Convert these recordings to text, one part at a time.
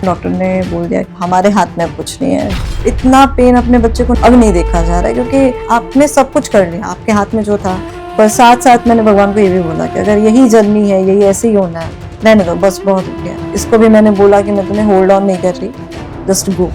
Doctor ने बोल दिया कि हमारे हाथ में कुछ नहीं है। इतना पेन अपने बच्चे को अब नहीं देखा जा रहा है, क्योंकि आपने सब कुछ कर लिया, आपके हाथ में जो था। पर साथ साथ मैंने भगवान को ये भी बोला कि अगर यही जर्नी है, यही ऐसे ही होना है, रहने दो, बस बहुत हो गया। इसको भी मैंने बोला कि मैं तुम्हें होल्ड ऑन नहीं कर रही, जस्ट गो।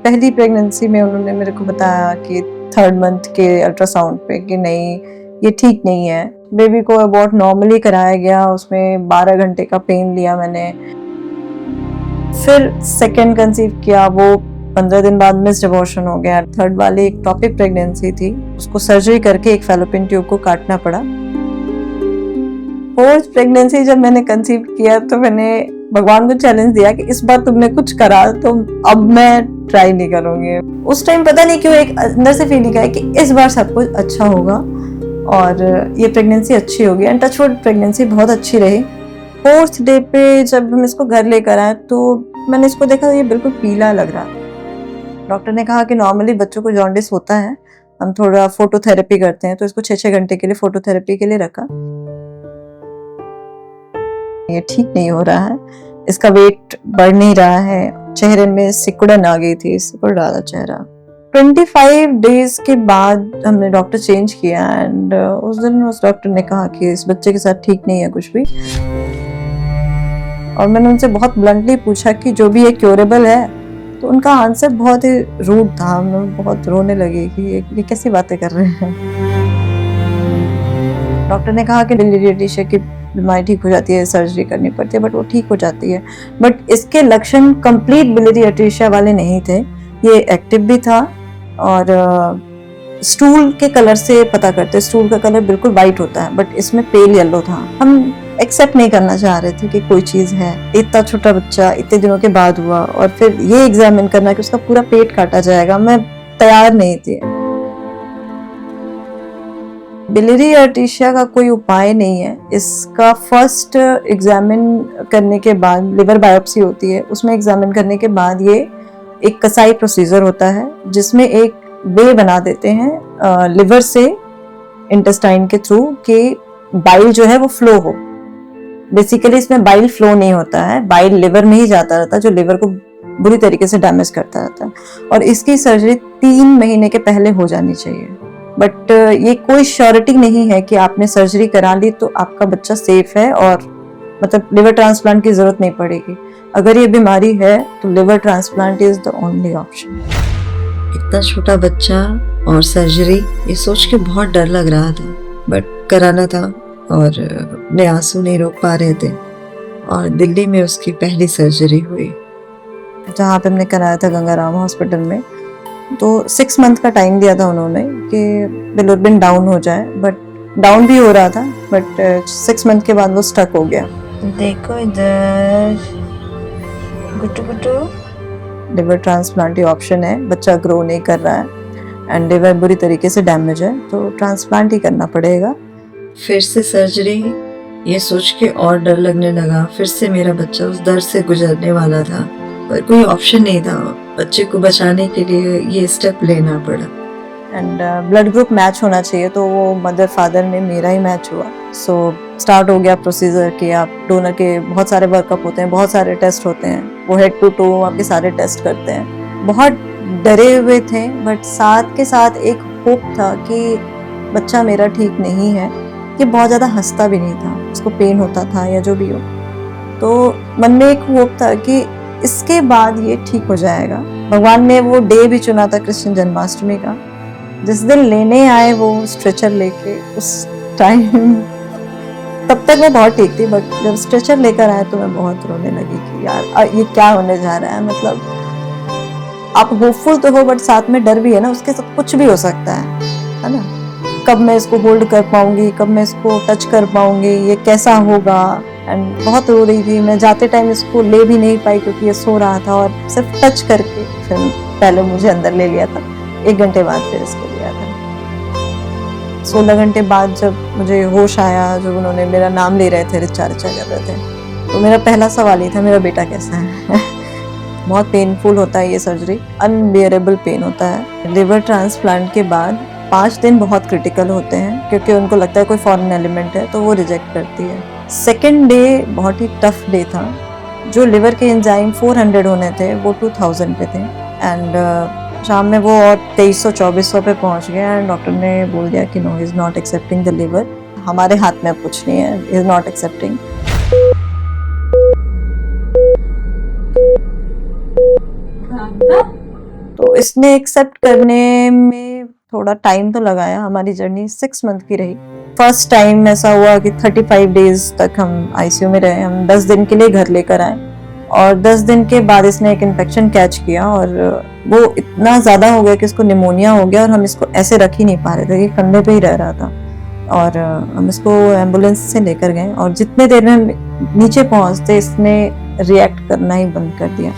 पहली प्रेगनेंसी में उन्होंने मेरे को बताया कि 3rd मंथ के अल्ट्रासाउंड पे कि नहीं, ये ठीक नहीं है। बेबी को अबॉर्ट नॉर्मली कराया गया, उसमें 12 घंटे का पेन लिया मैंने। फिर 2nd कंसीव किया, वो 15 दिन बाद मिस्ड अबॉर्शन हो गया। 3rd वाली एक टॉपिक प्रेगनेंसी थी, उसको सर्जरी करके एक फैलोपियन ट्यूब को काटना पड़ा। 4th प्रेगनेंसी जब मैंने कंसीव किया तो मैंने भगवान को चैलेंज दिया कि इस बार तुमने कुछ करा तो अब मैं ट्राई नहीं करूंगी। उस टाइम पता नहीं क्यों एक अंदर से फीलिंग आई कि इस बार सब कुछ अच्छा होगा और ये प्रेगनेंसी अच्छी होगी। एंड टच वुड प्रेगनेंसी बहुत अच्छी रही। 4th डे पे जब हम इसको घर लेकर आए तो मैंने इसको देखा, ये बिल्कुल पीला लग रहा। डॉक्टर ने कहा कि नॉर्मली बच्चों को जॉन्डिस होता है, हम थोड़ा फोटोथेरेपी करते हैं, तो इसको 6-6 घंटे के लिए फोटोथेरेपी के लिए रखा। ये ठीक नहीं हो रहा है, इसका वेट बढ़ नहीं रहा है, चेहरे में सिकुड़न आ गई थी, सिकुड़ रहा था चेहरा। 25 डेज के बाद हमने डॉक्टर चेंज किया एंड उस दिन उस डॉक्टर ने कहा कि इस बच्चे के साथ ठीक नहीं है कुछ भी। और मैंने उनसे बहुत ब्लंटली पूछा कि जो भी ये क्योरेबल है, तो उनका आंसर बहुत ही रूड था। मैं बहुत रोने लगी कि ये कैसी बातें कर रहे हैं। डॉक्टर ने कहा कि बिलियरी एटीशिया की बीमारी ठीक हो जाती है, सर्जरी करनी पड़ती है, बट वो ठीक हो जाती है। बट इसके लक्षण कंप्लीट बिलियरी एटीशिया वाले नहीं थे, ये एक्टिव भी था और स्टूल के कलर से पता करते, स्टूल का कलर बिल्कुल वाइट होता है, बट इसमें पेल येलो था। हम एक्सेप्ट नहीं करना चाह रहे थे कि कोई चीज है। इतना छोटा बच्चा इतने दिनों के बाद हुआ और फिर ये एग्जामिन करना कि उसका पूरा पेट काटा जाएगा, मैं तैयार नहीं थी। बिलियरी एटीशिया का कोई उपाय नहीं है। इसका फर्स्ट एग्जामिन करने के बाद लिवर बायोप्सी होती है, उसमें एग्जामिन करने के बाद ये एक कसाई प्रोसीजर होता है जिसमें एक वे बना देते हैं लिवर से इंटेस्टाइन के थ्रू कि बाइल जो है वो फ्लो हो। बेसिकली इसमें बाइल फ्लो नहीं होता है, बाइल लिवर में ही जाता रहता है, जो लिवर को बुरी तरीके से डैमेज करता रहता है। और इसकी सर्जरी 3 महीने के पहले हो जानी चाहिए। बट ये कोई श्योरिटी नहीं है कि आपने सर्जरी करा ली तो आपका बच्चा सेफ है और मतलब लिवर ट्रांसप्लांट की जरूरत नहीं पड़ेगी। अगर ये बीमारी है तो liver transplant is the only option. इतना छोटा बच्चा और सर्जरी, ये सोच के बहुत डर लग रहा था, बट कराना था और अपने आंसू नहीं रोक पा रहे थे। और दिल्ली में उसकी पहली सर्जरी हुई, जहाँ पे हमने कराया था गंगाराम हॉस्पिटल में। तो 6 मंथ का टाइम दिया था उन्होंने कि बिलिरुबिन डाउन हो जाए, बट डाउन भी हो रहा था, बट 6 मंथ के बाद वो स्टक हो गया। देखो इधर, गुट्टू गुट्टू। लिवर ट्रांसप्लांट ही ऑप्शन है, बच्चा ग्रो नहीं कर रहा है एंड लिवर बुरी तरीके से डैमेज है, तो ट्रांसप्लांट ही करना पड़ेगा। फिर से सर्जरी, ये सोच के और डर लगने लगा। फिर से मेरा बच्चा उस दर्द से गुजरने वाला था, पर कोई ऑप्शन नहीं था। बच्चे को बचाने के लिए ये स्टेप लेना पड़ा। एंड ब्लड ग्रुप मैच होना चाहिए, तो वो मदर फादर में मेरा ही मैच हुआ। सो स्टार्ट हो गया प्रोसीजर कि आप डोनर के बहुत सारे वर्कअप होते हैं, बहुत सारे टेस्ट होते हैं, वो हेड टू टो आपके सारे टेस्ट करते हैं। बहुत डरे हुए थे, बट साथ के साथ एक होप था कि बच्चा मेरा ठीक नहीं है। ये बहुत ज़्यादा हंसता भी नहीं था, उसको पेन होता था या जो भी हो, तो मन में एक होप था कि इसके बाद ये ठीक हो जाएगा। भगवान ने वो डे भी चुना था कृष्ण जन्माष्टमी का, जिस दिन लेने आए वो स्ट्रेचर लेके। उस टाइम तब तक मैं बहुत ठीक थी, बट जब स्ट्रेचर लेकर आए तो मैं बहुत रोने लगी कि यार ये क्या होने जा रहा है। मतलब आप होपफुल तो हो, बट साथ में डर भी है ना, उसके साथ कुछ भी हो सकता है ना। कब मैं इसको होल्ड कर पाऊंगी, कब मैं इसको टच कर पाऊंगी, ये कैसा होगा। एंड बहुत रो रही थी मैं। जाते टाइम इसको ले भी नहीं पाई क्योंकि ये सो रहा था, और सिर्फ टच करके फिर पहले मुझे अंदर ले लिया था। 1 घंटे बाद फिर इसको लिया था। 16 घंटे बाद जब मुझे होश आया, जब उन्होंने मेरा नाम ले रहे थे, रिचा रिचा कर रहे थे, तो मेरा पहला सवाल ही था, मेरा बेटा कैसा है। बहुत पेनफुल होता है ये सर्जरी, अनबियरेबल पेन होता है। लिवर ट्रांसप्लांट के बाद 5 दिन बहुत क्रिटिकल होते हैं क्योंकि उनको लगता है कोई फॉरेन एलिमेंट है तो वो रिजेक्ट करती है। सेकेंड डे बहुत ही टफ डे था। जो लिवर के एंजाइम 400 होने थे वो 2000 पे थे एंड शाम में वो और 2300-2400 पे पहुंच गए एंड डॉक्टर ने बोल दिया कि no, he is not accepting the liver. हमारे हाथ में कुछ नहीं है, ही इज़ नॉट एक्सेप्टिंग। तो इसने एक्सेप्ट करने में थोड़ा टाइम तो लगाया। हमारी जर्नी 6 मंथ की रही। फर्स्ट टाइम ऐसा हुआ कि 35 डेज तक हम आईसीयू में रहे। हम 10 दिन के लिए घर लेकर आए और 10 दिन के बाद इसने एक इन्फेक्शन कैच किया और वो इतना ज़्यादा हो गया कि इसको निमोनिया हो गया और हम इसको ऐसे रख ही नहीं पा रहे थे, ये कंधे पे ही रह रहा था। और हम इसको एम्बुलेंस से लेकर गए और जितने देर में हम नीचे पहुंचते इसने रिएक्ट करना ही बंद कर दिया।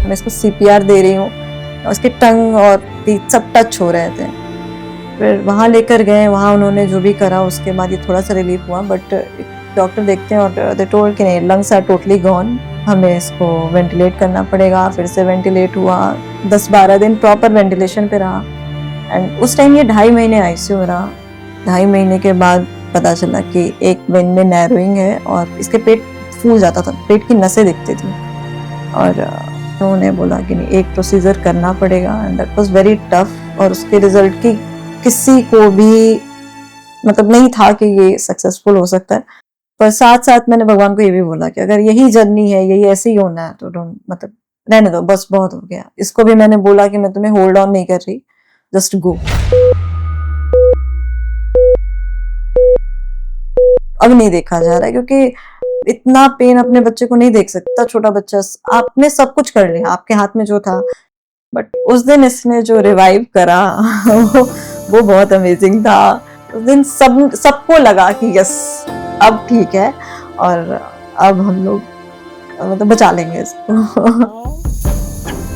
मैं इसको सीपीआर दे रही हूँ, उसके टंग और टीथ सब टच हो रहे थे। फिर वहाँ लेकर गए, वहाँ उन्होंने जो भी करा उसके बाद ये थोड़ा सा रिलीफ हुआ। बट डॉक्टर देखते हैं और दे टोल्ड कि नहीं, लंग्स आर टोटली गॉन, हमें इसको वेंटिलेट करना पड़ेगा। फिर से वेंटिलेट हुआ, 10-12 दिन प्रॉपर वेंटिलेशन पे रहा एंड उस टाइम ये 2.5 महीने आईसीयू में रहा। 2.5 महीने के बाद पता चला कि एक वेन में नैरोइंग है और इसके पेट फूल जाता था, पेट की नसें दिखती थी और उन्होंने बोला कि नहीं, एक प्रोसीजर करना पड़ेगा and that was very tough. और उसके रिजल्ट की किसी को भी मतलब नहीं था कि ये सक्सेसफुल हो सकता है। पर साथ साथ मैंने भगवान को ये भी बोला कि अगर यही जर्नी है, यही ऐसे ही होना है तो मतलब रहने दो, बस बहुत हो गया। इसको भी मैंने बोला कि मैं तुम्हें होल्ड ऑन नहीं कर रही, जस्ट गो। अब नहीं देखा जा रहा है क्योंकि इतना पेन अपने बच्चे को नहीं देख सकता। छोटा बच्चा, आपने सब कुछ कर लिया, आपके हाथ में जो था, बट उस दिन इसने जो रिवाइव करा वो बहुत अमेजिंग था। उस दिन सबको लगा कि यस अब ठीक है और अब हम लोग मतलब बचा लेंगे इसको।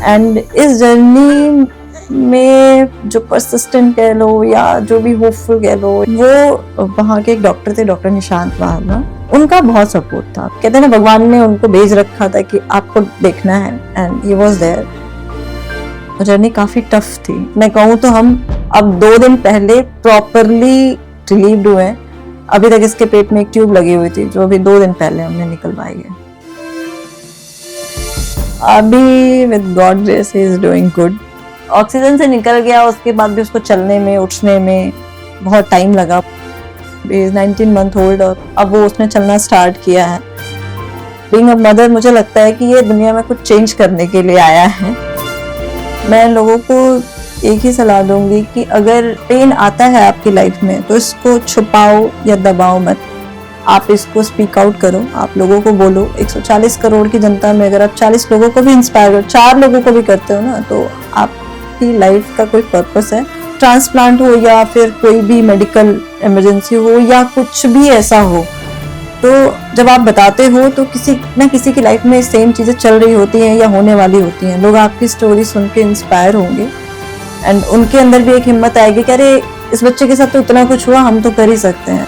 एंड इस जर्नी में जो परसिस्टेंट कह लो या जो भी होपफुल कह लो, वो वहाँ के एक डॉक्टर थे, डॉक्टर निशांत वाला, उनका बहुत सपोर्ट था। कहते हैं ना, भगवान ने उनको भेज रखा था कि आपको देखना है and he was there. Journey काफी टफ थी। मैं कहूँ तो हम अब 2 दिन पहले प्रॉपरली रिलीव्ड हुए। अभी तक इसके पेट में एक ट्यूब लगी हुई थी जो अभी 2 दिन पहले हमने निकलवाई है। अभी with God grace he is doing good. Oxygen से निकल गया, उसके बाद भी उसको चलने में उठने में बहुत टाइम लगा। 19 मंथ ओल्ड और अब वो उसने चलना स्टार्ट किया है। बीइंग अ मदर, मुझे लगता है कि ये दुनिया में कुछ चेंज करने के लिए आया है। मैं लोगों को एक ही सलाह दूंगी कि अगर पेन आता है आपकी लाइफ में तो इसको छुपाओ या दबाओ मत, आप इसको स्पीक आउट करो, आप लोगों को बोलो। 140 करोड़ की जनता में अगर आप 40 लोगों को भी इंस्पायर करो, 4 लोगों को भी करते हो ना, तो आपकी लाइफ का कोई पर्पस है। ट्रांसप्लांट हो या फिर कोई भी मेडिकल इमरजेंसी हो या कुछ भी ऐसा हो, तो जब आप बताते हो तो किसी न किसी की लाइफ में सेम चीज़ें चल रही होती हैं या होने वाली होती हैं। लोग आपकी स्टोरी सुन के इंस्पायर होंगे एंड उनके अंदर भी एक हिम्मत आएगी कि अरे इस बच्चे के साथ तो इतना कुछ हुआ, हम तो कर ही सकते हैं।